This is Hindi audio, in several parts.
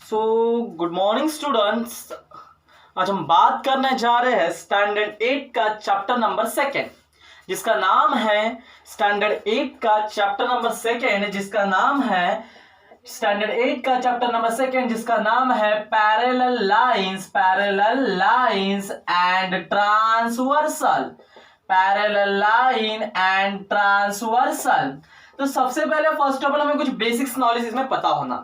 So good morning students. आज हम बात करने जा रहे हैं स्टैंडर्ड 8 का चैप्टर नंबर 2 जिसका नाम है स्टैंडर्ड 8 का चैप्टर नंबर 2 जिसका नाम है स्टैंडर्ड 8 का चैप्टर नंबर 2 जिसका नाम है parallel lines and transversal. Parallel line and transversal. तो सबसे पहले फर्स्ट ऑफ ऑल हमें कुछ बेसिक्स नॉलेज इसमें पता होना।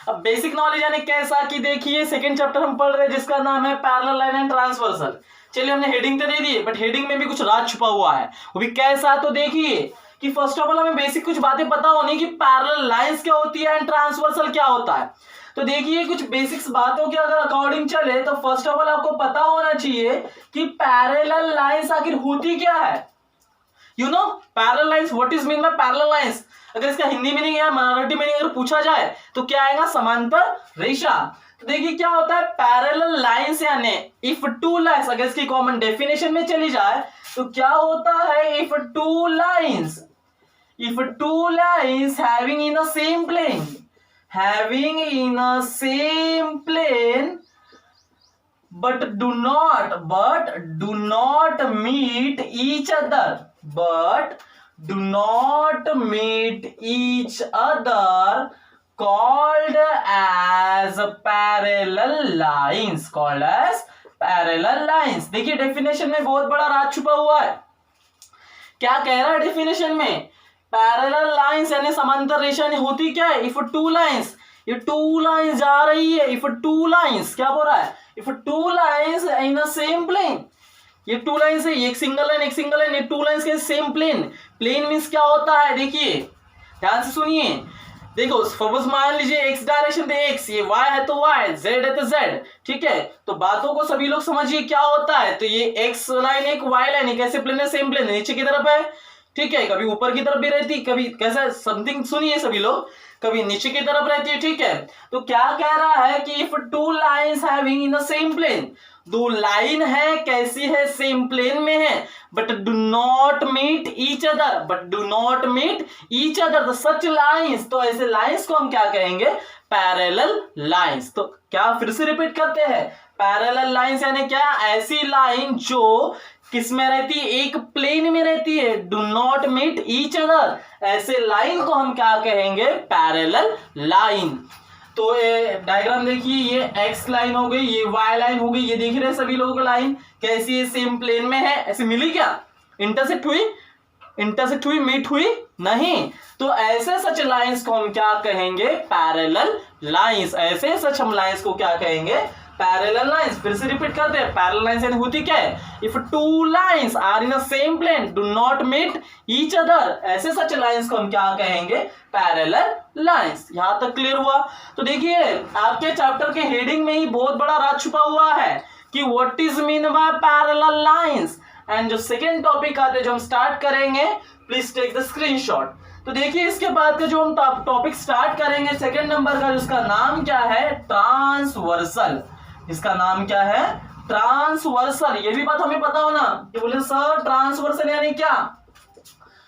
अब बेसिक नॉलेज यानी कैसा कि देखिए सेकंड चैप्टर हम पढ़ रहे हैं जिसका नाम है पैरेलल लाइन एंड ट्रांसवर्सल। चलिए हमने हेडिंग तो दे दी बट हेडिंग में भी कुछ राज छुपा हुआ है, वो भी कैसा। तो देखिए कि फर्स्ट ऑफ ऑल हमें बेसिक कुछ बातें पता होनी कि पैरेलल लाइंस क्या होती है एंड ट्रांसवर्सल क्या होता है। तो देखिए कुछ बेसिक्स बातों के अगर अकॉर्डिंग चले तो फर्स्ट ऑफ ऑल आपको पता होना चाहिए कि पैरेलल लाइंस आखिर होती क्या है। You know parallel lines, what is mean by parallel lines. अगर इसका हिंदी मीनिंग या मराठी मीनिंग अगर पूछा जाए तो क्या आएगा, समांतर रेखा। तो देखिए क्या होता है पैरेलल लाइंस यानी इफ टू लाइंस, अगर इसकी कॉमन डेफिनेशन में चली जाए तो क्या होता है, if two lines having in a same plane but do not meet each other called as parallel lines। देखिए डेफिनेशन में बहुत बड़ा राज छुपा हुआ है। क्या कह रहा है डेफिनेशन में, पैरेलल लाइंस यानी समांतर रेखा होती क्या है, इफ टू लाइंस, ये टू लाइंस जा रही है, इफ टू लाइंस क्या बोल रहा है, if two lines in a same plane, ये टू लाइंस है, एक सिंगल लाइन ये टू लाइंस के सेम प्लेन मींस क्या होता है, देखिए ध्यान से सुनिए। देखो सपोज मान लीजिए एक्स डायरेक्शन थे एक्स, ये वाई है तो वाई, जेड है तो जेड, ठीक है। तो बातों को सभी लोग समझिए क्या होता है। तो ये एक्स लाइन एक वाई लाइन एक ऐसे प्लेन है, सेम प्लेन नीचे की तरफ है, ठीक है, कभी ऊपर की तरफ भी रहती, कभी कैसा समथिंग सुनिए सभी लोग, कभी नीचे की तरफ रहती है, ठीक है। तो क्या कह रहा है कि if two lines having in the same plane, दो लाइन है कैसी है, सेम प्लेन में है, but do not meet each other, तो सच लाइंस, तो ऐसे लाइंस को हम क्या कहेंगे, पैरेलल लाइंस। तो क्या फिर से रिपीट करते हैं, पैरेलल लाइंस यानी क्या, ऐसी लाइन जो किस में रहती है, एक प्लेन में रहती है, do not meet each other, ऐसे लाइन को हम क्या कहेंगे, पैरेलल लाइन। तो डायग्राम देखिए, ये एक्स लाइन हो गई, ये वाई लाइन हो गई, ये देख रहे हैं सभी लोगों की लाइन कैसी है, सेम प्लेन में है, ऐसे मिली क्या, इंटरसेक्ट हुई मीट हुई नहीं। तो ऐसे सच लाइंस को हम क्या कहेंगे, पैरेलल लाइंस। ऐसे सच हम लाइंस को क्या कहेंगे, पैरेलल लाइंस। फिर से रिपीट करते हैं, पैरेलल लाइंस यानी होती क्या है, if two lines are in a same plane do not meet each other, ऐसे सच लाइंस को हम क्या कहेंगे, पैरेलल लाइंस। यहां तक क्लियर हुआ। तो देखिए आपके चैप्टर के हेडिंग में ही बहुत बड़ा राज छुपा हुआ है कि what is mean by parallel lines. And जो सेकेंड टॉपिक आते जो हम स्टार्ट करेंगे, प्लीज टेक द स्क्रीनशॉट। तो देखिए इसके बाद का जो हम टॉपिक स्टार्ट करेंगे सेकेंड नंबर का, जिसका नाम क्या है, ट्रांसवर्सल। इसका नाम क्या है, ट्रांसवर्सल। ये भी बात हमें पता होना कि बोले सर ट्रांसवर्सल यानी क्या।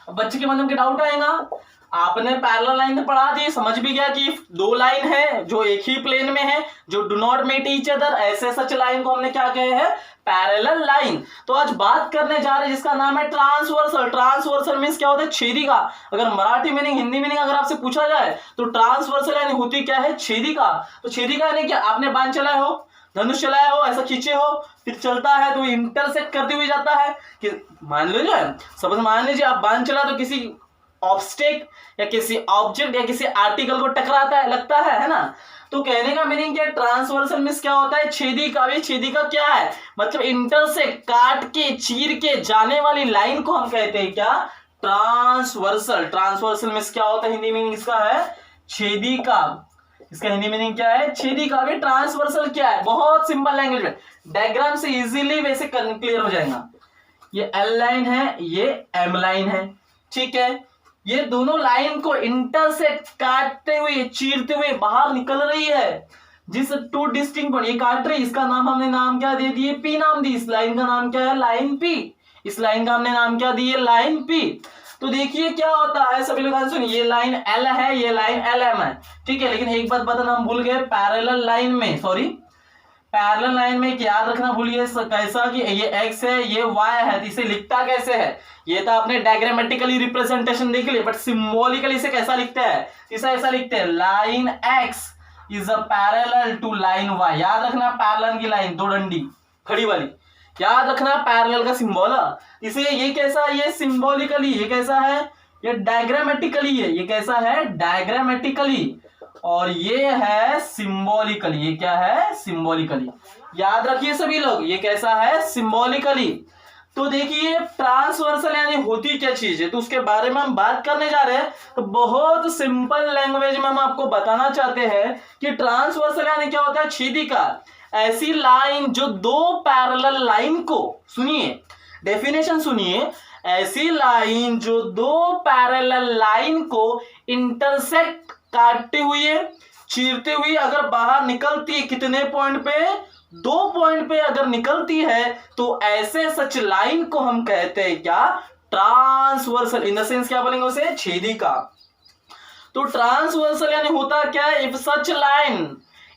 बच्चे के मन में डाउट आएगा, आपने पैरेलल लाइन में पढ़ा दी, समझ भी गया कि दो लाइन है जो एक ही प्लेन में है, जो do not meet each other, ऐसे सच लाइन को हमने क्या कहे हैं, पैरेलल लाइन। तो आज बात करने जा रहे हैं जिसका नाम है ट्रांसवर्सल। ट्रांसवर्सल मींस क्या होता है, छेदिका। अगर मराठी मीनिंग हिंदी मीनिंग अगर आपसे पूछा जाए तो ट्रांसवर्सल यानी होती क्या है, छेदिका। तो छेदिका यानी क्या, आपने बाण चलाए हो, धनुष चलाया हो, ऐसा खींचे हो, फिर चलता है तो इंटरसेक्ट करते हुए जाता है कि मान लीजिए सपोज मान लीजिए आप बाण चला तो किसी ऑब्स्टेक या किसी ऑब्जेक्ट या किसी आर्टिकल को टकराता है, लगता है ना। तो कहने का मीनिंग क्या, ट्रांसवर्सल मींस क्या होता है, छेदिका। छेदिका क्या है, मतलब इंटरसेक्ट, काट के चीर के जाने वाली लाइन को हम कहते हैं क्या, ट्रांसवर्सल। ट्रांसवर्सल मींस क्या होता है, हिंदी मीनिंग इसका है छेदिका। इसका हिंदी मीनिंग क्या है, छेदिका। भी ट्रांसवर्सल क्या है, बहुत सिंपल लैंग्वेज में डायग्राम से इजीली वैसे क्लियर हो जाएगा। ये एल लाइन है, ये एम लाइन है, ठीक है। ये दोनों लाइन को इंटरसेक्ट, काटते हुए चीरते हुए बाहर निकल रही है, जिस टू डिस्टिंक्ट पॉइंट ये काट रही, इसका नाम हमने नाम क्या दे दिए, पी नाम दी। इस लाइन का नाम क्या है, लाइन पी। इस लाइन का हमने नाम क्या दिए, लाइन पी। तो देखिए क्या होता है, सभी लोग आंसर सुनिए, ये लाइन एल है, ये लाइन एल एम है, ठीक है। लेकिन एक बात बताना हम भूल गए, पैरेलल लाइन में, सॉरी पैरेलल लाइन में याद रखना भूलिए कैसा कि ये एक्स है ये वाई है, तो इसे लिखता कैसे है, ये तो आपने डायग्रामेटिकली रिप्रेजेंटेशन देख लिया, बट सिंबॉलिकली इसे कैसा लिखते हैं, इसे ऐसा लिखते हैं, line x is a parallel to line y. याद रखना पैरेलल की लाइन दो डंडी खड़ी वाली, याद रखना पैरेलल का सिंबल, इसे ये कैसा, ये सिंबॉलिकली, ये कैसा है, ये डायग्रामेटिकली है, ये कैसा है डायग्रामेटिकली, और ये है सिंबॉलिकली, ये क्या है सिंबॉलिकली, याद रखिए सभी लोग, ये कैसा है सिंबॉलिकली। तो देखिए ट्रांसवर्सल यानी होती क्या चीज है, तो उसके बारे में हम बात करने जा रहे हैं। तो बहुत सिंपल लैंग्वेज में हम आपको बताना चाहते हैं कि ट्रांसवर्सल यानी क्या होता है, छेदिका, ऐसी लाइन जो दो पैरेलल लाइन को, सुनिए डेफिनेशन सुनिए, ऐसी लाइन जो दो पैरेलल लाइन को इंटरसेक्ट, काटते हुए चीरते हुए अगर बाहर निकलती है, कितने पॉइंट पे, 2 पॉइंट पे अगर निकलती है, तो ऐसे सच लाइन को हम कहते हैं क्या, ट्रांसवर्सल, इन द सेंस क्या बोलेंगे उसे, छेदिका। तो ट्रांसवर्सल यानी होता क्या है, इफ सच लाइन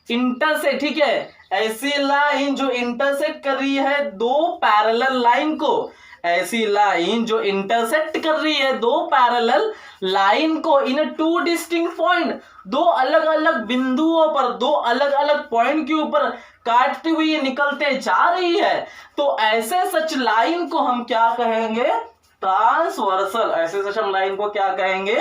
इंटरसेक्ट, ठीक है, ऐसी लाइन जो इंटरसेक्ट कर रही है दो पैरेलल लाइन को, ऐसी लाइन जो इंटरसेक्ट कर रही है दो पैरेलल लाइन को इन 2 डिस्टिंक्ट पॉइंट, दो अलग अलग बिंदुओं पर, दो अलग अलग पॉइंट के ऊपर काटती हुई निकलते जा रही है, तो ऐसे सच लाइन को हम क्या कहेंगे, ट्रांसवर्सल। ऐसे सच हम लाइन को क्या कहेंगे,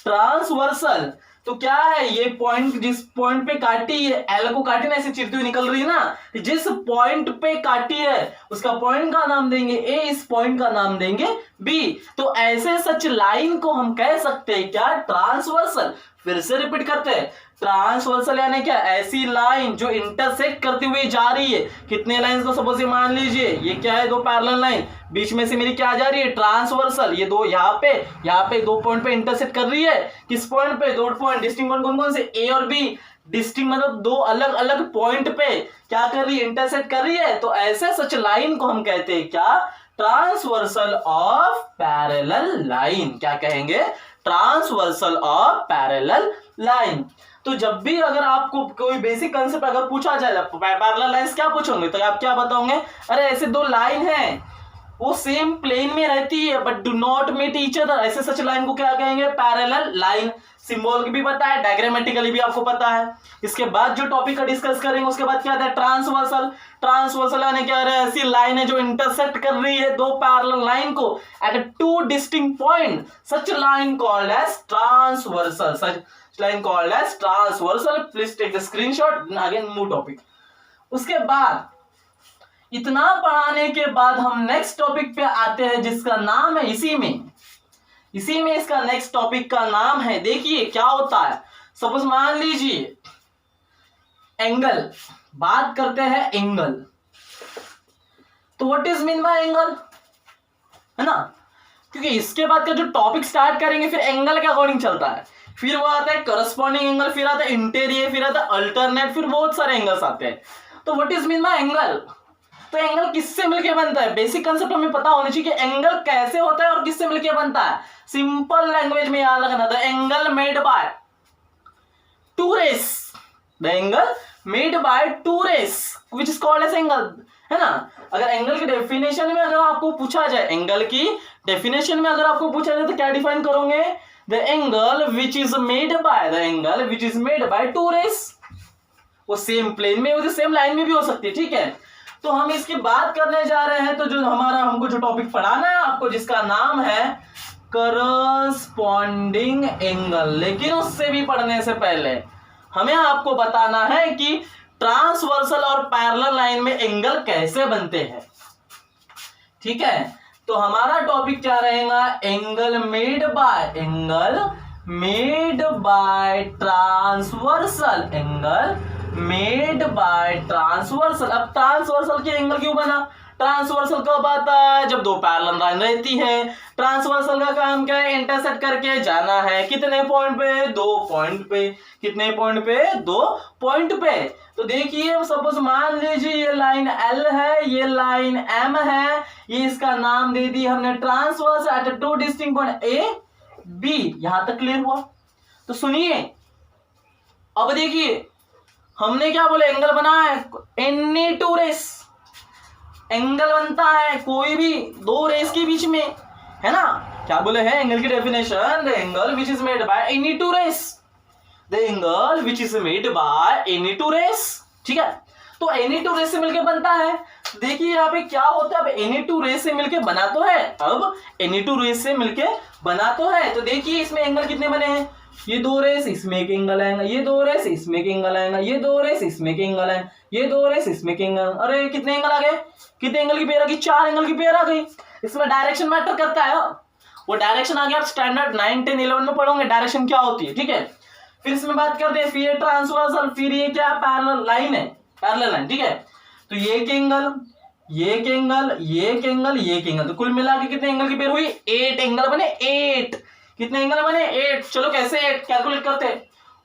ट्रांसवर्सल। तो क्या है ये पॉइंट, जिस पॉइंट पे काटी है, एल को काटी ना, ऐसे चिरती हुई निकल रही है ना, जिस पॉइंट पे काटी है उसका पॉइंट का नाम देंगे ए, इस पॉइंट का नाम देंगे बी। तो ऐसे सच लाइन को हम कह सकते हैं क्या, ट्रांसवर्सल। फिर से रिपीट करते हैं, ट्रांसवर्सल यानी क्या, ऐसी लाइन जो इंटरसेक्ट करती हुई जा रही है, कितने लाइंस को सपोज मान लीजिए, ये क्या है, दो पैरेलल लाइन, बीच में से मेरी क्या जा रही है, ट्रांसवर्सल, ये दो यहाँ पे 2 पॉइंट पे इंटरसेक्ट कर रही है, किस पॉइंट पे, 2 पॉइंट, डिस्टिंक्ट पॉइंट कौन कौन से, ए और बी, डिस्टिंक्ट मतलब 2 अलग अलग पॉइंट पे क्या कर रही है, इंटरसेक्ट कर रही है, तो ऐसे सच लाइन को हम कहते हैं क्या, ट्रांसवर्सल ऑफ पैरेलल लाइन। क्या कहेंगे, ट्रांसवर्सल ऑफ पैरेलल लाइन। तो जब भी अगर आपको कोई बेसिक कंसेप्ट अगर पूछा जाए, पैरेलल लाइंस क्या पूछोगे, तो आप क्या बताओगे, अरे ऐसे 2 लाइन हैं वो सेम प्लेन में रहती है but do not meet each other, ऐसे सच लाइन को क्या कहेंगे, पैरेलल लाइन। सिंबल भी पता है, डायग्रामेटिकली भी आपको पता है। इसके बाद जो टॉपिक का डिस्कस करेंगे उसके बाद क्या है, ट्रांसवर्सल। ट्रांसवर्सल यानी क्या है, ऐसी लाइन है जो इंटरसेक्ट कर रही है 2 पैरेलल लाइन को at 2 distinct point, such line called as transversal, such line called as transversal. Please take the screenshot, again move topic. उसके बाद इतना पढ़ाने के बाद हम नेक्स्ट टॉपिक पे आते हैं जिसका नाम है, इसी में इसका नेक्स्ट टॉपिक का नाम है, देखिए क्या होता है। सपोज मान लीजिए एंगल, बात करते हैं एंगल, तो what is mean by angle, है ना, क्योंकि इसके बाद का जो टॉपिक स्टार्ट करेंगे फिर एंगल के अकॉर्डिंग चलता है, फिर वो आता है करस्पॉन्डिंग एंगल, फिर आता है इंटीरियर, फिर आता है अल्टरनेट, फिर बहुत सारे एंगल्स आते हैं। तो what is mean by angle, तो एंगल किससे मिलके बनता है, बेसिक कंसेप्ट हमें पता होना चाहिए कि एंगल कैसे होता है और किससे मिलके बनता है। सिंपल लैंग्वेज में याद रखना, the angle made by 2 rays, the angle made by 2 rays which is called as angle, है ना। अगर एंगल की डेफिनेशन में अगर आपको पूछा जाए, एंगल की डेफिनेशन में अगर आपको पूछा जाए तो क्या डिफाइन करोगे, the angle which is made by, the angle which is made by 2 rays. वो सेम प्लेन में, वो सेम लाइन में भी हो सकती है, ठीक है। तो हम इसकी बात करने जा रहे हैं, तो जो हमको जो टॉपिक पढ़ाना है आपको, जिसका नाम है करस्पॉन्डिंग एंगल। लेकिन उससे भी पढ़ने से पहले हमें आपको बताना है कि ट्रांसवर्सल और पैरेलल लाइन में एंगल कैसे बनते हैं, ठीक है। तो हमारा टॉपिक क्या रहेगा, angle made by transversal, angle made by transversal. अब ट्रांसवर्सल के एंगल क्यों बना, ट्रांसवर्सल कब आता है? जब दो पैरेलल लाइन रहती है। ट्रांसवर्सल का काम क्या है? इंटरसेक्ट करके जाना है। कितने पॉइंट पे? 2 पॉइंट पे। कितने पॉइंट पे? 2 पॉइंट पे। तो देखिए सपोज मान लीजिए ये लाइन L है, ये लाइन M है, ये इसका नाम दे दी हमने transverse at 2 distinct point A B। यहां तक क्लियर हुआ? तो सुनिए अब देखिए हमने क्या बोले, एंगल बना है एनी टू रेस। एंगल बनता है कोई भी दो रेस के बीच में, है ना? क्या बोले हैं एंगल की definition? The angle which is made by any two rays. The angle which is made by any two rays. ठीक है, तो एनी टू रेस से मिलके बनता है। देखिए यहाँ पे क्या होता है, अब एनी टू रेस से मिलके बना तो है, अब एनी टू रेस से मिलके बना तो है। तो देखिए इसमें एंगल कितने बने हैं? ये दो रेस, इसमें एक एंगल आएगा, ये दो रेस, इसमें एक एंगल आएगा, ये दो रेस, इसमें एक एंगल आएगा, ये दो रेस, इसमें एक एंगल। अरे कितने एंगल आ गए? कितने एंगल की पेयर आ गई? 4 एंगल की पेयर आ गई। इसमें डायरेक्शन मैटर करता है। वो डायरेक्शन आ गया, आप स्टैंडर्ड 9, 10, 11 में पढ़ोगे डायरेक्शन क्या होती है। ठीक है, फिर इसमें बात करते हैं, फिर ट्रांसवर्सल, फिर ये क्या पैरेलल लाइन है, पैरेलल लाइन। ठीक है, तो ये एक एंगल, ये एक एंगल, ये एक एंगल, ये एक एंगल, तो कुल मिला के कितने एंगल की पेयर हुई? 8 एंगल बने। 8 कितने एंगल बने? 8। चलो कैसे 8 कैलकुलेट करते हैं?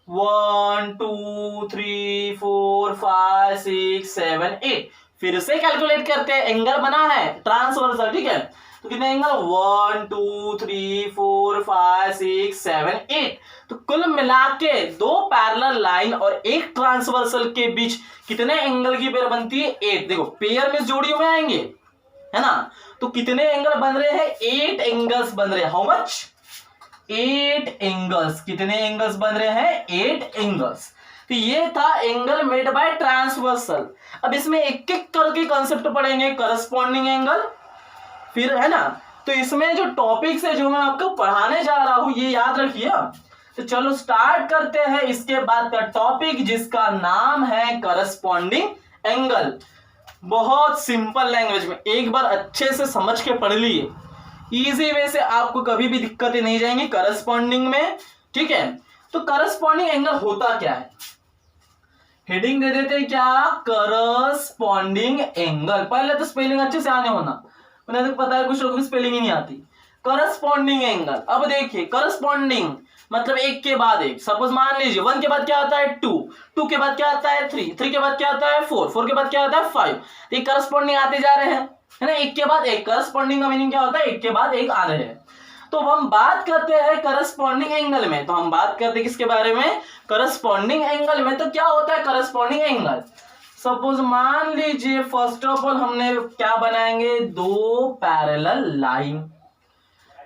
1 2 3 4 5 6 7 8। फिर से कैलकुलेट करते हैं, एंगल बना है ट्रांसवर्सल। ठीक है, तो कितने एंगल? 1 2 3 4 5 6 7 8। तो कुल मिला के 2 पैरेलल लाइन और एक ट्रांसवर्सल के बीच कितने एंगल की पेयर बनती है? 8। देखो पेयर में जोड़ियों में आएंगे, है ना? तो कितने एंगल बन रहे हैं? 8 एंगल्स बन रहे हैं। How much? 8 एंगल्स। कितने एंगल्स बन रहे हैं? 8 एंगल्स। तो ये था एंगल मेड बाय ट्रांसवर्सल। अब इसमें एक एक करके कॉन्सेप्ट पढ़ेंगे, करस्पॉन्डिंग एंगल, फिर, है ना? तो इसमें जो टॉपिक्स है जो मैं आपको पढ़ाने जा रहा हूं ये याद रखिए। तो चलो स्टार्ट करते हैं इसके बाद का टॉपिक, जिसका नाम है करस्पॉन्डिंग एंगल। बहुत सिंपल लैंग्वेज में एक बार अच्छे से समझ के पढ़ लिए, इजी वे से आपको कभी भी दिक्कतें नहीं जाएंगी करस्पॉन्डिंग में। ठीक है, तो करस्पॉन्डिंग एंगल होता क्या है? हेडिंग दे देते क्या? Corresponding angle. पहले तो स्पेलिंग अच्छे से आने होना, उन्हें तो पता है कुछ लोगों की स्पेलिंग ही नहीं आती। करस्पॉन्डिंग एंगल, अब देखिए करस्पॉन्डिंग मतलब एक के बाद एक। सपोज मान लीजिए 1 के बाद क्या आता है? 2, 2 के बाद क्या आता है? 3, 3 के बाद क्या आता है? 4, 4 के बाद क्या आता है? 5। ये करस्पॉन्डिंग आते जा रहे हैं, है ना? एक के बाद एक। करस्पॉन्डिंग का मीनिंग क्या होता है? एक के बाद एक आ रहे हैं। तो हम बात करते हैं करस्पॉन्डिंग एंगल में, तो हम बात करते हैं किसके बारे में? करस्पॉन्डिंग एंगल में। तो क्या होता है करस्पॉन्डिंग एंगल? सपोज मान लीजिए फर्स्ट ऑफ ऑल हमने क्या बनाएंगे? 2 पैरेलल लाइन,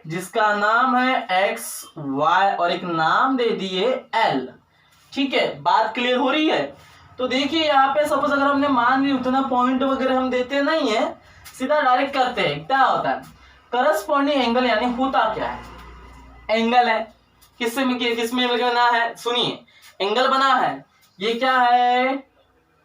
जिसका नाम है एक्स वाई और एक नाम दे दिए एल। ठीक है, बात क्लियर हो रही है? तो देखिए यहाँ पे सपोज अगर हमने मान ली उतना पॉइंट वगैरह हम देते नहीं है, सीधा डायरेक्ट करते हैं। क्या होता है करस्पॉन्डिंग एंगल? यानी होता क्या है? एंगल है, किसमें बना है? सुनिए, एंगल बना है, ये क्या है?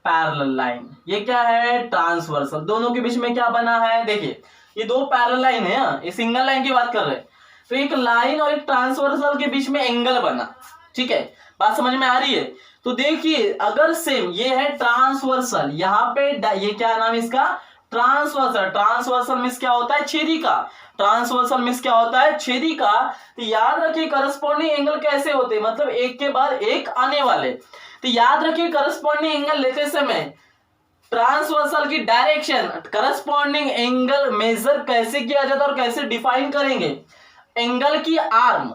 Parallel line. ये क्या है? ट्रांसवर्सल। दोनों के बीच में क्या बना है? देखिए ये 2 पैरेलल लाइन है, ये सिंगल लाइन की बात कर रहे हैं। तो एक लाइन और एक ट्रांसवर्सल के बीच में एंगल बना। ठीक है, बात समझ में आ रही है? तो देखिए अगर सेम ये है ट्रांसवर्सल, यहाँ पे ये क्या नाम इसका? ट्रांसवर्सल। ट्रांसवर्सल मींस क्या होता है? छेदिका। ट्रांसवर्सल मींस क्या होता है? छेदिका। तो याद रखिए करस्पॉन्डिंग एंगल कैसे होते हैं, मतलब एक के बाद एक आने वाले। तो याद रखिए करस्पॉन्डिंग एंगल लेते समय ट्रांसवर्सल की डायरेक्शन, करस्पॉन्डिंग एंगल मेजर कैसे किया जाता है और कैसे डिफाइन करेंगे? एंगल की आर्म,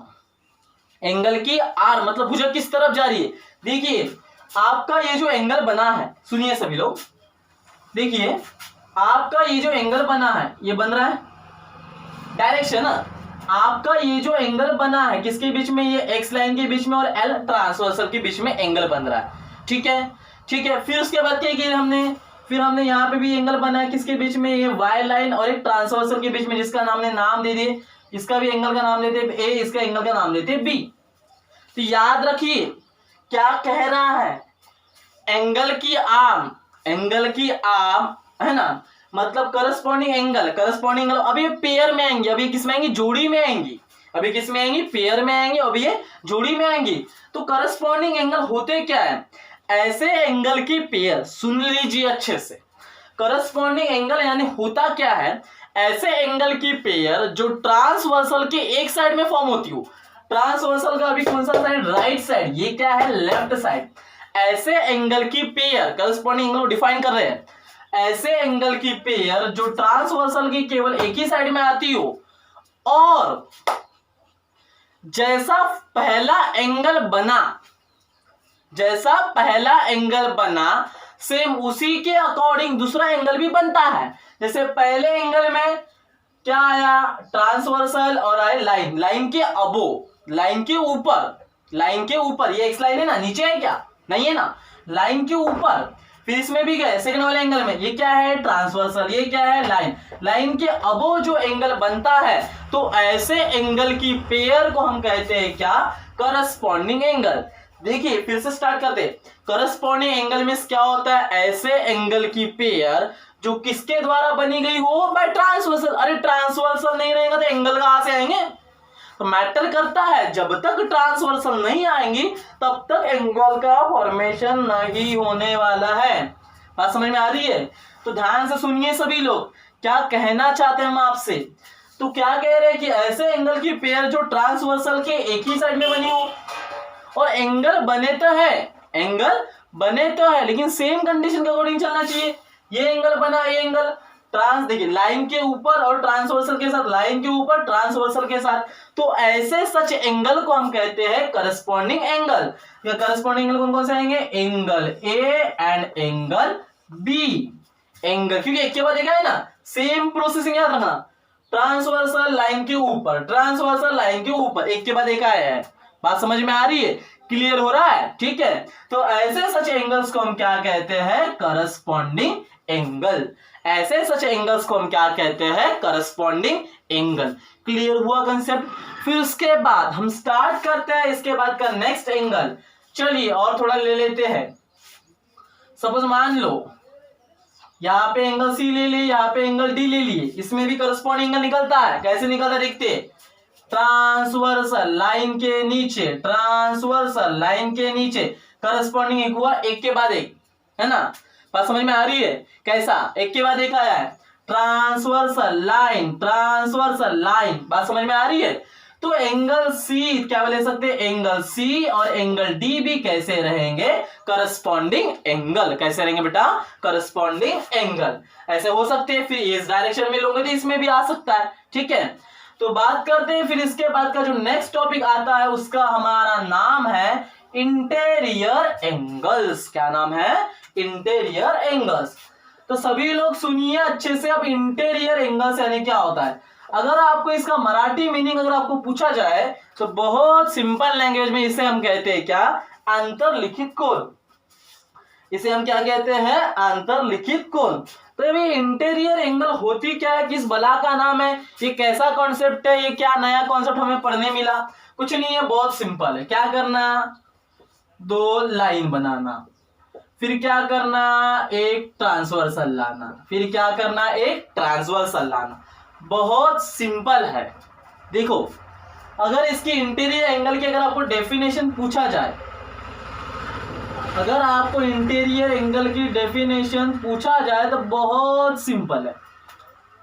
एंगल की आर्म मतलब भुजा किस तरफ जा रही है। देखिए आपका ये जो एंगल बना है, सुनिए सभी लोग, देखिए आपका ये जो एंगल बना है, ये बन रहा है डायरेक्शन। आपका ये जो एंगल बना है किसके बीच में? ये एक्स लाइन के बीच में और एल ट्रांसवर्सल के बीच में एंगल बन रहा है। ठीक है, ठीक है। फिर उसके बाद क्या किया हमने? फिर हमने यहाँ पे भी एंगल बना है किसके बीच में? ये वाई लाइन और एक ट्रांसवर्सल के बीच में, जिसका हमने नाम दे दिए, इसका भी एंगल का नाम लेते हैं ए, इसका एंगल का नाम लेते हैं बी। तो याद रखिए क्या कह रहा है? एंगल की आर्म, एंगल की आर्म, है ना? मतलब करस्पॉन्डिंग एंगल, करस्पॉन्डिंग एंगल अभी पेयर में आएंगी, अभी किस में आएंगी? जोड़ी में आएंगी। अभी किस में आएंगी? पेयर में आएंगी, अभी ये जोड़ी में आएंगी। तो करस्पॉन्डिंग एंगल होते क्या है? ऐसे एंगल की पेयर, सुन लीजिए अच्छे से, करस्पॉन्डिंग एंगल यानी होता क्या है, ऐसे एंगल की पेयर जो ट्रांसवर्सल के एक साइड में फॉर्म होती हो। ट्रांसवर्सल का अभी कौन सा साइड, राइट साइड, ये क्या है, लेफ्ट साइड। ऐसे एंगल की पेयर, करस्पॉन्डिंग एंगल को डिफाइन कर रहे हैं, ऐसे एंगल की पेयर जो ट्रांसवर्सल की केवल एक ही साइड में आती हो, और जैसा पहला एंगल बना सेम उसी के अकॉर्डिंग दूसरा एंगल भी बनता है। जैसे पहले एंगल में क्या आया, ट्रांसवर्सल, और आए लाइन, लाइन के अबो, लाइन के ऊपर, ये एक्स लाइन है ना, नीचे है क्या, नहीं है ना, लाइन के ऊपर। फिर इसमें भी गए सेकंड वाले एंगल में, ये क्या है, ट्रांसवर्सल, ये क्या है, लाइन, लाइन के अबो जो एंगल बनता है, तो ऐसे एंगल की पेयर को हम कहते हैं क्या, करस्पॉन्डिंग एंगल। देखिए फिर से स्टार्ट करते, करस्पॉन्डिंग एंगल में क्या होता है, ऐसे एंगल की पेयर जो किसके द्वारा बनी गई हो, बाय ट्रांसवर्सल। अरे ट्रांसवर्सल नहीं रहेगा तो एंगल कहां से आएंगे, तो मैटर करता है, जब तक ट्रांसवर्सल नहीं आएंगी तब तक एंगल का फॉर्मेशन नहीं होने वाला है। बात समझ में आ रही है, तो ध्यान से सुनिए सभी लोग, क्या कहना चाहते हैं हम आपसे। तो क्या कह रहे हैं कि ऐसे एंगल की पेयर जो ट्रांसवर्सल के एक ही साइड में बनी हो, और एंगल बने तो है लेकिन सेम कंडीशन के अकॉर्डिंग चलना चाहिए। ये एंगल बना, ये एंगल देखिए लाइन के ऊपर और ट्रांसवर्सल के साथ, लाइन के ऊपर ट्रांसवर्सल के साथ, तो ऐसे सच एंगल को हम कहते हैं करस्पॉन्डिंग एंगल। या करस्पॉन्डिंग एंगल कौन कौन से आएंगे, angle A and angle B. Angle क्योंकि एक के बाद एक है ना, सेम प्रोसेसिंग याद रखना, ट्रांसवर्सल लाइन के ऊपर, ट्रांसवर्सल लाइन के ऊपर, एक के बाद एक आया है। बात समझ में आ रही है, क्लियर हो रहा है, ठीक है। तो ऐसे सच एंगल्स को हम क्या कहते हैं, करस्पॉन्डिंग एंगल। ऐसे सच एंगल्स को हम क्या कहते हैं, करस्पॉन्डिंग एंगल। क्लियर हुआ कंसेप्ट। फिर उसके बाद हम स्टार्ट करते हैं इसके बाद का नेक्स्ट एंगल। चलिए और थोड़ा ले लेते हैं। सपोज मान लो यहां पे एंगल सी ले लिए, यहां पे एंगल डी ले लिए, इसमें भी करस्पॉन्डिंग एंगल निकलता है। कैसे निकलता है देखते, ट्रांसवर्सल लाइन के नीचे, ट्रांसवर्सल लाइन के नीचे करस्पॉन्डिंग एक हुआ, एक के बाद एक, है ना। बात समझ में आ रही है, कैसा, एक के बाद एक आया है, ट्रांसवर्सल लाइन, ट्रांसवर्सल लाइन। बात समझ में आ रही है। तो एंगल सी क्या ले सकते हैं, एंगल सी और एंगल डी भी कैसे रहेंगे, करस्पॉन्डिंग एंगल। कैसे रहेंगे बेटा, करस्पॉन्डिंग एंगल। ऐसे हो सकते हैं। फिर इस डायरेक्शन में लोगे तो इसमें भी आ सकता है, ठीक है। तो बात करते हैं फिर इसके बाद का जो नेक्स्ट टॉपिक आता है, उसका हमारा नाम है इंटीरियर एंगल्स। क्या नाम है, इंटीरियर एंगल्स। तो सभी लोग सुनिए अच्छे से। अब इंटीरियर एंगल्स यानी क्या होता है, अगर आपको इसका मराठी मीनिंग अगर आपको पूछा जाए तो बहुत सिंपल लैंग्वेज में इसे हम कहते हैं क्या, अंतर्लिखित कोण। इसे हम क्या कहते हैं, अंतर्लिखित कोण। तो ये इंटीरियर एंगल होती क्या है, किस बला का नाम है, ये कैसा कॉन्सेप्ट है, ये क्या नया कॉन्सेप्ट हमें पढ़ने मिला, कुछ नहीं है, बहुत सिंपल है। क्या करना, दो लाइन बनाना, फिर क्या करना, एक ट्रांसवर्सल लाना, फिर क्या करना, एक ट्रांसवर्सल लाना। बहुत सिंपल है। देखो अगर इसकी इंटीरियर एंगल की अगर आपको डेफिनेशन पूछा जाए, अगर आपको इंटीरियर एंगल की डेफिनेशन पूछा जाए तो बहुत सिंपल है।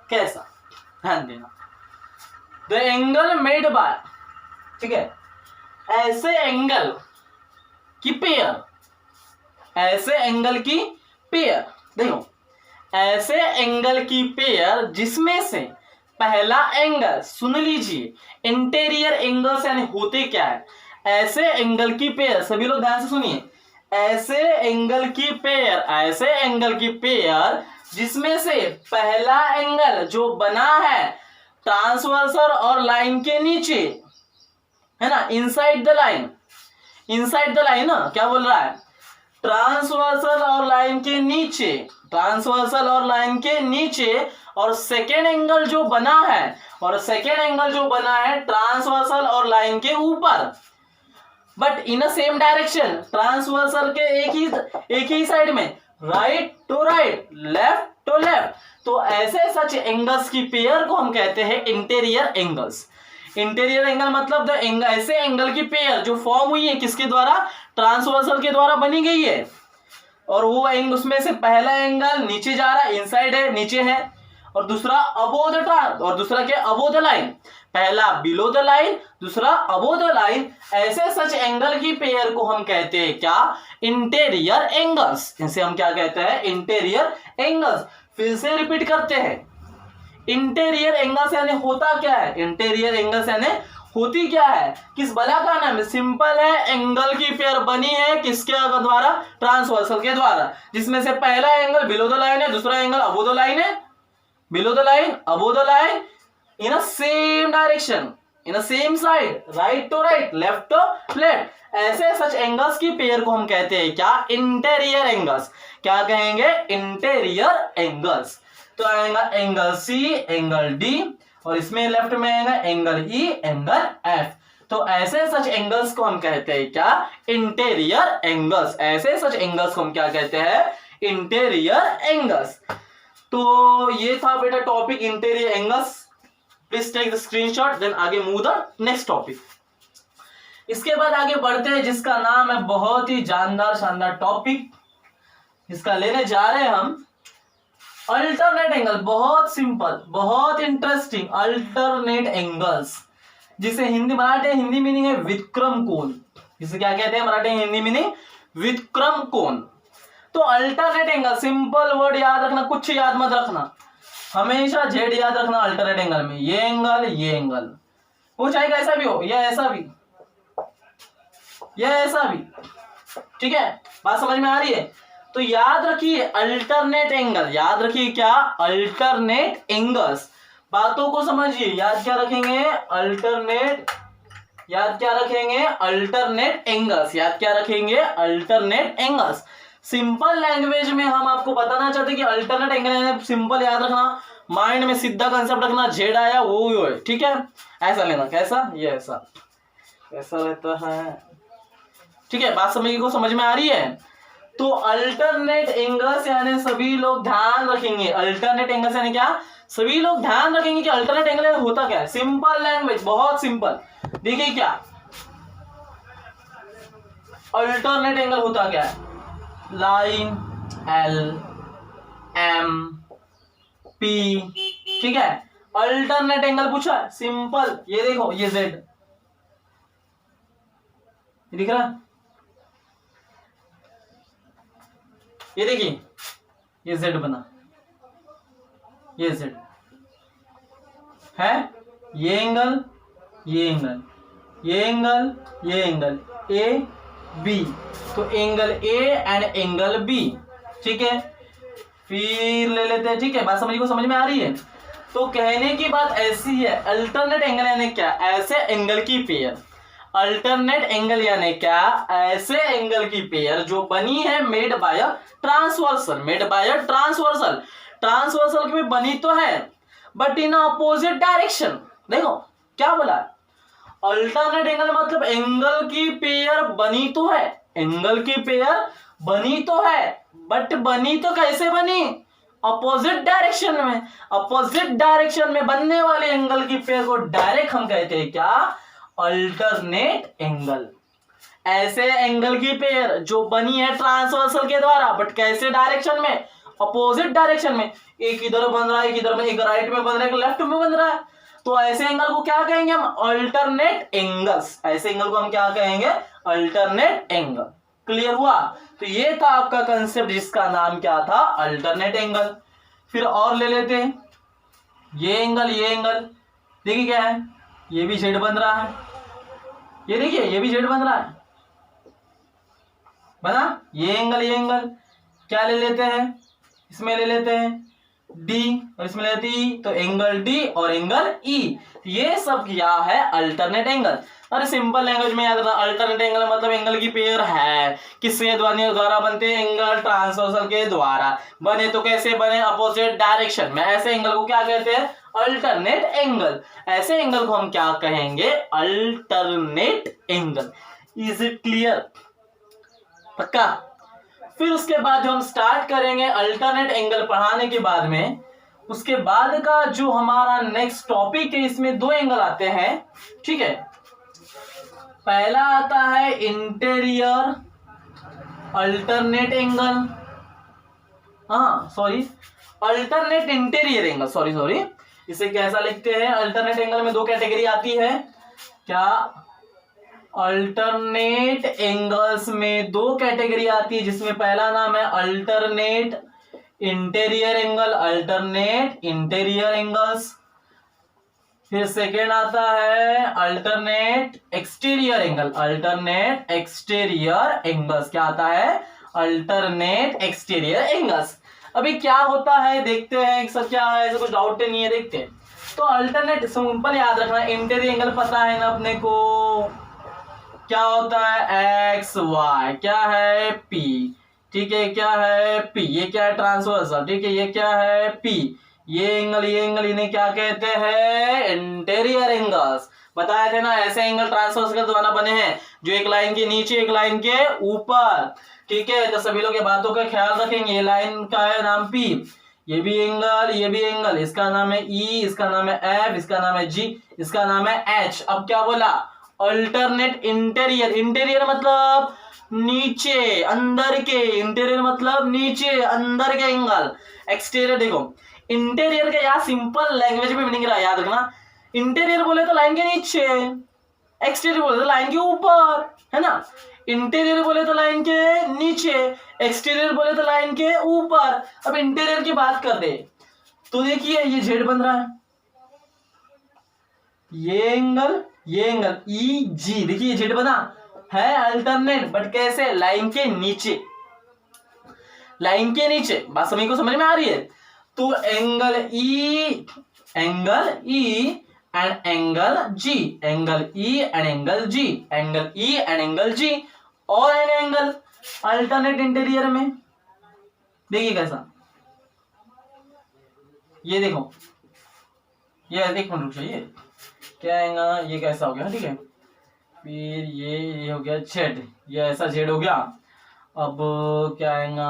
कैसा, ध्यान देना, द एंगल मेड बाय, ठीक है, ऐसे एंगल की पेयर, ऐसे एंगल की पेयर, देखो ऐसे एंगल की पेयर जिसमें से पहला एंगल, सुन लीजिए, इंटीरियर एंगल्स यानी होते क्या है, ऐसे एंगल की पेयर, सभी लोग ध्यान से सुनिए, ऐसे एंगल की पेयर, ऐसे एंगल की पेयर जिसमें से पहला एंगल जो बना है ट्रांसवर्सल और लाइन के नीचे, है ना, inside the line, inside the line ना, क्या बोल रहा है, ट्रांसवर्सल और लाइन के नीचे, ट्रांसवर्सल और लाइन के नीचे, और सेकेंड एंगल जो बना है, और सेकेंड एंगल जो बना है ट्रांसवर्सल और लाइन के ऊपर, but in a same direction, transversal के एक ही साइड में, right to right, left to left. तो ऐसे सच एंगल्स की पेयर को हम कहते हैं इंटीरियर एंगल्स। इंटीरियर एंगल मतलब द एंगल, ऐसे एंगल की पेयर जो फॉर्म हुई है किसके द्वारा, ट्रांसवर्सल के द्वारा बनी गई है। और वो एंगल, उसमें से पहला एंगल नीचे जा रहा है, इनसाइड है, नीचे है, और दूसरा अबोव द ट्रांस, और दूसरा क्या, अबोव द लाइन। पहला बिलो द लाइन, दूसरा अबोव द लाइन। ऐसे सच एंगल की पेयर को हम कहते हैं क्या, इंटीरियर एंगल्स। इसे हम क्या कहते हैं, इंटीरियर एंगल्स। फिर से रिपीट करते हैं, इंटीरियर एंगल्स यानी होता क्या है, इंटीरियर एंगल्स यानी होती क्या है, किस बला का नाम है, सिंपल है, एंगल की पेयर बनी है किसके द्वारा, ट्रांसवर्सल के द्वारा, जिसमें से पहला एंगल बिलो द लाइन है, दूसरा एंगल अबोव द लाइन है, below the line, above the line, in a same direction, in a same side, right to right, left to left. ऐसे सच एंगल्स की पेयर को हम कहते हैं क्या, इंटीरियर एंगल्स। क्या कहेंगे, इंटीरियर एंगल्स। तो आएगा एंगल सी, एंगल डी, और इसमें लेफ्ट में आएगा एंगल ई, एंगल एफ। तो ऐसे सच एंगल्स को हम कहते हैं क्या, इंटीरियर एंगल्स। ऐसे सच एंगल्स को हम क्या कहते हैं, इंटीरियर एंगल्स। तो ये था बेटा topic interior angles. Please take the screenshot, then आगे मूव द नेक्स्ट टॉपिक। इसके बाद आगे बढ़ते हैं, जिसका नाम है बहुत ही जानदार शानदार टॉपिक, जिसका लेने जा रहे हैं हम अल्टरनेट एंगल। बहुत सिंपल, बहुत इंटरेस्टिंग, अल्टरनेट एंगल्स, जिसे हिंदी मराठी हिंदी मीनिंग है व्युत्क्रम कोण। जिसे क्या कहते हैं मराठी हिंदी मीनिंग, व्युत्क्रम कोण। तो अल्टरनेट एंगल, सिंपल वर्ड याद रखना, कुछ याद मत रखना, हमेशा जेड याद रखना अल्टरनेट एंगल में। ये एंगल वो चाहे कैसा भी हो, या ऐसा भी, या ऐसा भी, ठीक है, बात समझ में आ रही है। तो याद रखिए अल्टरनेट एंगल, याद रखिए क्या, अल्टरनेट एंगल्स। बातों को समझिए, याद क्या रखेंगे, अल्टरनेट, याद क्या रखेंगे, अल्टरनेट एंगल्स, याद क्या रखेंगे, अल्टरनेट एंगल्स। सिंपल लैंग्वेज में हम आपको बताना चाहते हैं कि अल्टरनेट एंगल, सिंपल याद रखना, माइंड में सीधा कंसेप्ट रखना, जेड आया वो है, ठीक है, ऐसा लेना, कैसा, ये ऐसा ऐसा रहता है, ठीक है, बात समझ में आ रही है। तो अल्टरनेट एंगल्स यानी सभी लोग ध्यान रखेंगे, अल्टरनेट एंगल्स यानी क्या, सभी लोग ध्यान रखेंगे कि अल्टरनेट एंगल होता क्या है। सिंपल लैंग्वेज, बहुत सिंपल। देखिए क्या अल्टरनेट एंगल होता क्या है, लाइन एल एम पी, ठीक है, अल्टरनेट एंगल पूछा, सिंपल, ये देखो, ये जेड दिख रहा है, ये देखिए, ये जेड बना, ये जेड है, ये एंगल, ये एंगल, ये एंगल, ये एंगल, ए बी, तो angle A and angle B, ठीक है। फिर ले लेते हैं, ठीक है, बात समझ में आ रही है। तो कहने की बात ऐसी है, अल्टरनेट एंगल यानी क्या, ऐसे एंगल की पेयर। अल्टरनेट एंगल यानी क्या, ऐसे एंगल की पेयर जो बनी है made by transversal, made by transversal, transversal की बनी तो है बट इन अपोजिट डायरेक्शन। देखो क्या बोला, अल्टरनेट एंगल मतलब एंगल की पेयर बनी तो है, एंगल की पेयर बनी तो है, बट बनी तो कैसे बनी, अपोजिट डायरेक्शन में। अपोजिट डायरेक्शन में बनने वाले एंगल की पेयर को डायरेक्ट हम कहते हैं क्या, अल्टरनेट एंगल। ऐसे एंगल की पेयर जो बनी है ट्रांसवर्सल के द्वारा, बट कैसे डायरेक्शन में, अपोजिट डायरेक्शन में। एक इधर बन रहा है, एक इधर में, एक राइट में बन रहा है, एक लेफ्ट में बन रहा है, तो ऐसे एंगल को क्या कहेंगे हम, अल्टरनेट एंगल्स। ऐसे एंगल को हम क्या कहेंगे, अल्टरनेट एंगल। क्लियर हुआ। तो ये था आपका कंसेप्ट जिसका नाम क्या था, अल्टरनेट एंगल। फिर और ले लेते हैं, ये एंगल, ये एंगल देखिए क्या है, ये भी जेड बन रहा है, ये देखिए ये भी जेड बन रहा है, बना, ये एंगल क्या ले लेते हैं, इसमें ले लेते हैं डी और इसमें ले लेते ई, तो एंगल डी और एंगल ई, ये सब क्या है, अल्टरनेट एंगल। अरे सिंपल लैंग्वेज में याद रखना, अल्टरनेट एंगल मतलब एंगल की पेयर है, किसके द्वारा बनते हैं, एंगल ट्रांसवर्सल के द्वारा बने, तो कैसे बने, अपोजिट डायरेक्शन में। ऐसे एंगल को क्या कहते हैं, अल्टरनेट एंगल। ऐसे एंगल को हम क्या कहेंगे, alternate angle. Is it clear, पक्का। फिर उसके बाद जो हम स्टार्ट करेंगे अल्टरनेट एंगल पढ़ाने के बाद में, उसके बाद का जो हमारा नेक्स्ट टॉपिक है, इसमें दो एंगल आते हैं, ठीक है। पहला आता है इंटीरियर अल्टरनेट एंगल, हाँ sorry alternate interior angle, sorry इसे कैसा लिखते हैं, अल्टरनेट एंगल में दो कैटेगरी आती है क्या, अल्टरनेट एंगल्स में दो कैटेगरी आती है, जिसमें पहला नाम है alternate interior angle, alternate interior angles, फिर सेकेंड आता है alternate exterior angle, alternate exterior angles, क्या आता है, अल्टरनेट एक्सटीरियर एंगल्स। अभी क्या होता है देखते हैं सर, क्या है ऐसा कुछ डाउट नहीं है, देखते हैं। तो अल्टरनेट सिंपल याद रखना, इंटीरियर एंगल पता है ना अपने को, क्या होता है एक्स वाई, क्या है पी, ठीक है, क्या है पी, ये क्या है ट्रांसवर्सल, ठीक है, ये क्या है पी, ये एंगल इन्हें क्या कहते हैं, इंटीरियर एंगल्स। बताए थे ना ऐसे एंगल ट्रांसवर्सल द्वारा बने हैं जो एक लाइन के नीचे एक लाइन के ऊपर, ठीक है। तो सभी लोग ये बातों का ख्याल रखेंगे, ये लाइन का है नाम पी, ये भी एंगल, इसका नाम है ई, इसका नाम है एफ, इसका नाम है जी, इसका नाम है एच। अब क्या बोला, अल्टरनेट इंटीरियर, इंटीरियर मतलब नीचे अंदर के, इंटीरियर मतलब नीचे अंदर के एंगल। एक्सटीरियर देखो, इंटीरियर का यहाँ सिंपल लैंग्वेज में मीनिंग रहा, याद रखना, इंटीरियर बोले तो लाइन के नीचे, एक्सटीरियर बोले तो लाइन के ऊपर, है ना। इंटीरियर बोले तो लाइन के नीचे, एक्सटीरियर बोले तो लाइन के ऊपर। अब इंटीरियर की बात कर दे तो देखिए ये जेड बन रहा है, ये एंगल ई जी, देखिए जेड बना है अल्टरनेट, बट कैसे, लाइन के नीचे, लाइन के नीचे। बात सभी को समझ में आ रही है। तो angle E and angle G, angle E and angle G, angle E and angle G, और एन एंगल अल्टरनेट इंटीरियर में देखिए कैसा, ये देखो, ये एक मिनट रुक जाइए, क्या आएगा, ये कैसा हो गया, ठीक है, फिर ये हो गया जेड, ये ऐसा जेड हो गया। अब क्या आएगा,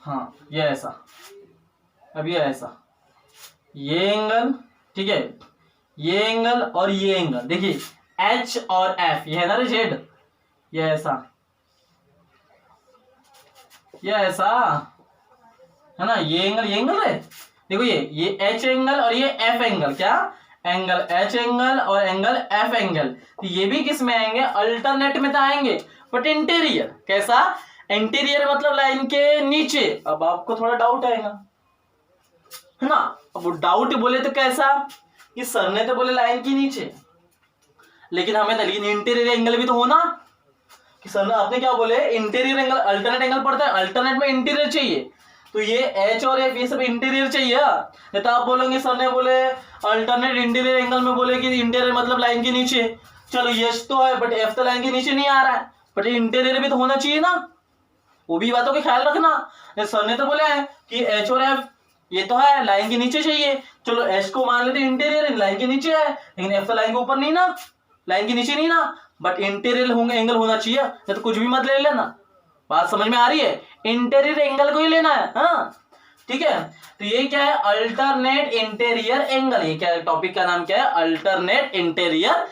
हाँ ये ऐसा, अब ये ऐसा, ये एंगल, ठीक है, ये एंगल और ये एंगल, देखिए एच और एफ, ये है ना जेड, ये ऐसा, ये ऐसा है ना, ये एंगल है, देखो ये एच एंगल और ये एफ एंगल, क्या एंगल एच एंगल और एंगल एफ एंगल, तो ये भी किस में आएंगे, अल्टरनेट में तो आएंगे, बट इंटीरियर कैसा, इंटीरियर मतलब लाइन के नीचे। अब आपको थोड़ा डाउट आएगा, है ना, अब डाउट बोले तो कैसा, कि सर ने तो बोले लाइन के नीचे, लेकिन हमें तो लेकिन इंटीरियर एंगल भी तो होना, कि सर ने आपने क्या बोले, इंटीरियर एंगल अल्टरनेट एंगल पड़ता है, अल्टरनेट में इंटीरियर चाहिए, तो ये एच और एफ ये सब इंटीरियर चाहिए। नहीं तो आप बोलोगे सर ने बोले अल्टरनेट इंटीरियर एंगल में बोले कि इंटीरियर मतलब लाइन के नीचे, चलो यश तो है बट एफ तो लाइन के नीचे नहीं आ रहा है, बट इंटीरियर भी तो होना चाहिए ना, वो भी बातों का ख्याल रखना। सर ने तो बोला है कि एच और एफ ये तो है लाइन के नीचे चाहिए, चलो एच को मान लेते इंटीरियर लाइन के नीचे है, लेकिन एफ तो लाइन के ऊपर नहीं ना, लाइन के नीचे नहीं ना, बट इंटीरियर एंगल होना चाहिए, नहीं तो कुछ भी मत ले लेना। बात समझ में आ रही है, इंटीरियर एंगल को ही लेना है, हाँ ठीक है। तो ये क्या है, अल्टरनेट इंटीरियर एंगल, ये क्या है, टॉपिक का नाम क्या है, अल्टरनेट इंटीरियर